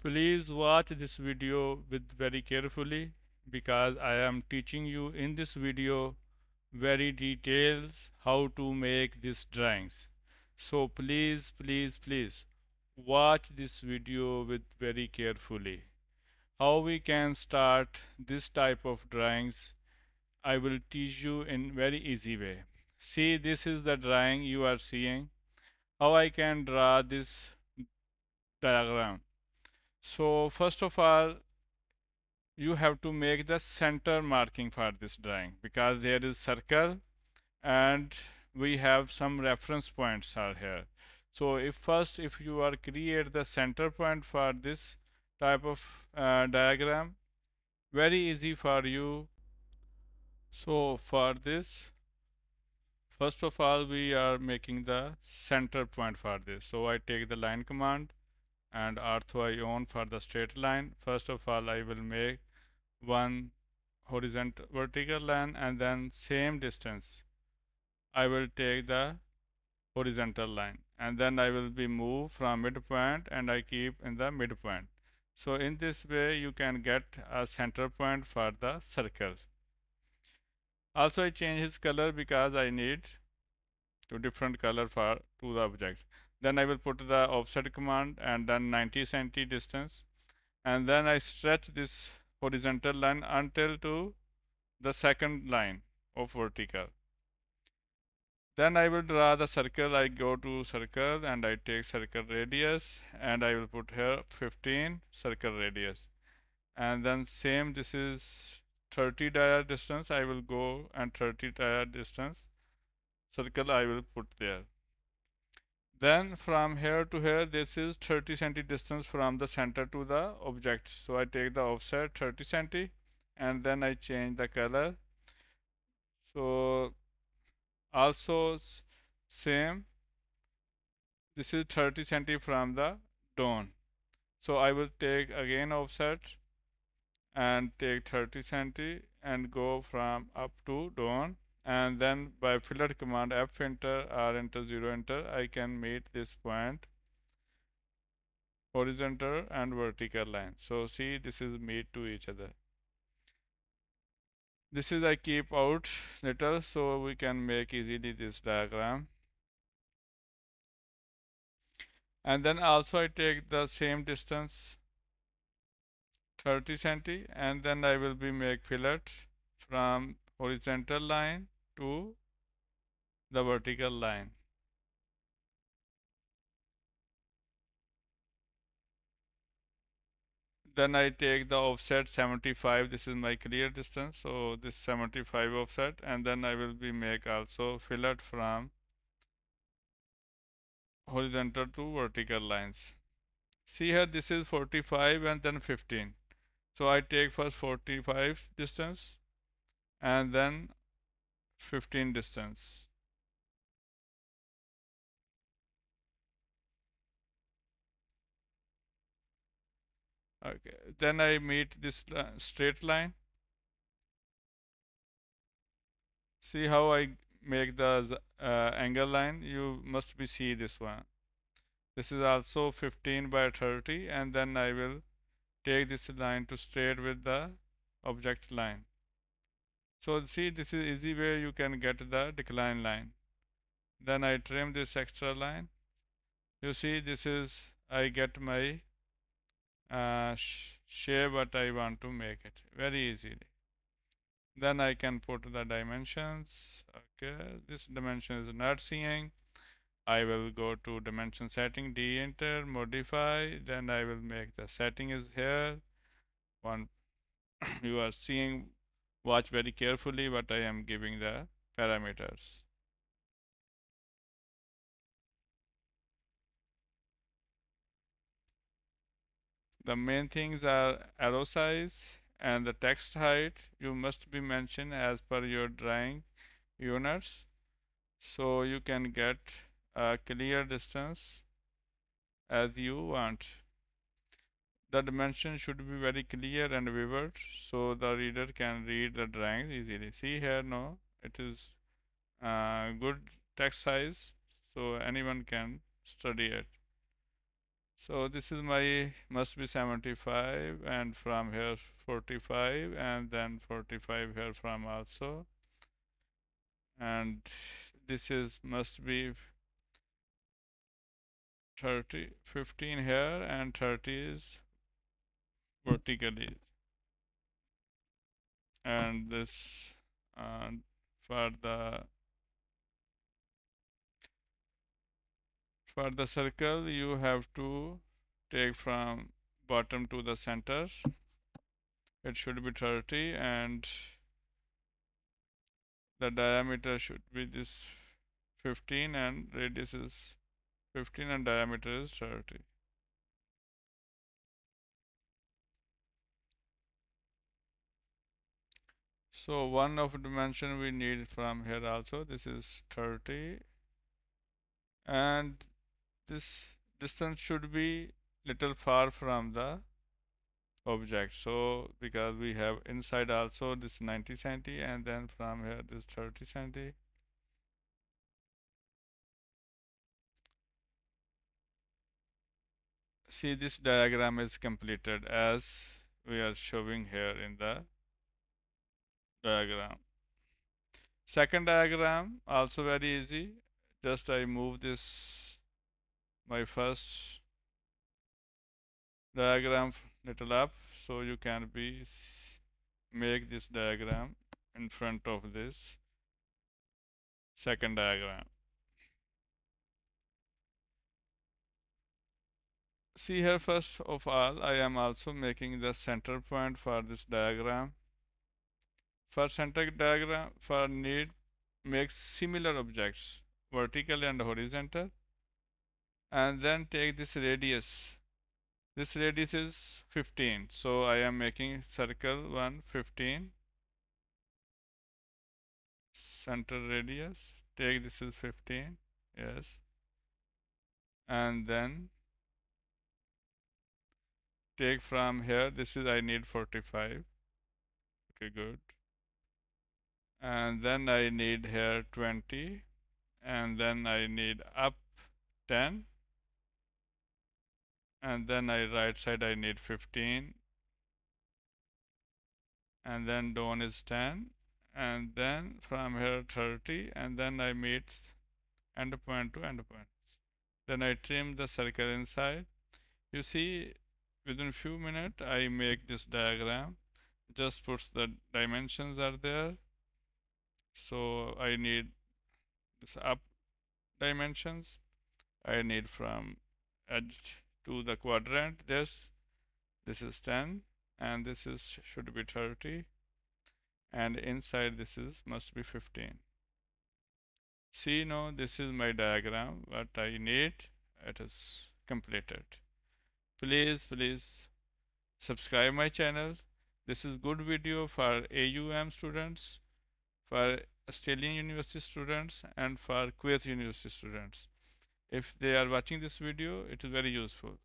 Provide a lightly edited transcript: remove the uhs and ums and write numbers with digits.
Please watch this video with very carefully because I am teaching you in this video very details how to make these drawings. So please watch this video with very carefully. How we can start this type of drawings, I will teach you in very easy way. See, this is the drawing you are seeing. How I can draw this diagram. So first of all, you have to make the center marking for this drawing because there is circle and we have some reference points are here. So if you are create the center point for this type of diagram, very easy for you. So for this, first of all, we are making the center point for this. So I take the line command and ortho I on for the straight line. First of all, I will make one horizontal vertical line and then same distance I will take the horizontal line and then I will be moved from midpoint and I keep in the midpoint. So in this way you can get a center point for the circle. Also I change his color because I need two different color for to the object. Then I will put the offset command and then 90 cm distance and then I stretch this horizontal line until to the second line of vertical. Then I will draw the circle. I go to circle and I take circle radius and I will put here 15 circle radius. And then same, this is 30 dia distance. I will go and 30 dia distance circle I will put there. Then from here to here, this is 30 cm distance from the center to the object. So I take the offset 30 cm and then I change the color. So also same, this is 30 cm from the dawn. So I will take again offset and take 30 cm and go from up to dawn and then by fillet command F enter or enter 0 enter I can meet this point horizontal and vertical line. So see, this is meet to each other. This is I keep out little so we can make easily this diagram. And then also I take the same distance 30 cm and then I will be make fillet from horizontal line to the vertical line. Then I take the offset 75. This is my clear distance. So this 75 offset and then I will be make also fillet from horizontal to vertical lines. See here this is 45 and then 15. So I take first 45 distance and then 15 distance. Okay, then I meet this straight line. See how I make the angle line? You must be see this one. This is also 15 by 30 and then I will take this line to straight with the object line. So see, this is easy way you can get the decline line. Then I trim this extra line. You see, this is I get my shape what I want to make it very easily. Then I can put the dimensions. Okay, this dimension is not seeing. I will go to dimension setting, de-enter, modify. Then I will make the setting is here. One you are seeing. Watch very carefully what I am giving the parameters. The main things are arrow size and the text height. You must be mentioned as per your drawing units, so you can get a clear distance as you want. The dimension should be very clear and vivid so the reader can read the drawings easily. See here, no, it is good text size so anyone can study it. So this is my must be 75, and from here 45, and then 45 here from also, and this is must be 30, 15 here, and 30 is vertically, and this uh, for the circle you have to take from bottom to the center. It should be 30, and the diameter should be this 15, and radius is 15, and diameter is 30. So one of dimension we need from here also, this is 30, and this distance should be little far from the object. So because we have inside also this 90 centi, and then from here this 30 centi. See, this diagram is completed as we are showing here in the diagram. Second diagram also very easy. Just I move this my first diagram little up, so you can be make this diagram in front of this second diagram. See here, first of all, I am also making the center point for this diagram. For center diagram, for need make similar objects, vertical and horizontal, and then take this radius. This radius is 15, so I am making circle 1 15, center radius. Take this is 15, yes, and then take from here. This is I need 45. Okay, good. And then I need here 20, and then I need up 10, and then I right side I need 15, and then down is 10, and then from here 30, and then I meet end point to end point. Then I trim the circle inside. You see, within few minutes I make this diagram. Just puts the dimensions are there. So I need this up dimensions. I need from edge to the quadrant. This is 10, and this is should be 30, and inside this is must be 15. See now, this is my diagram. What I need, it is completed. Please subscribe my channel. This is good video for AUM students, for Australian University students, and for Kuwait University students. If they are watching this video, it is very useful.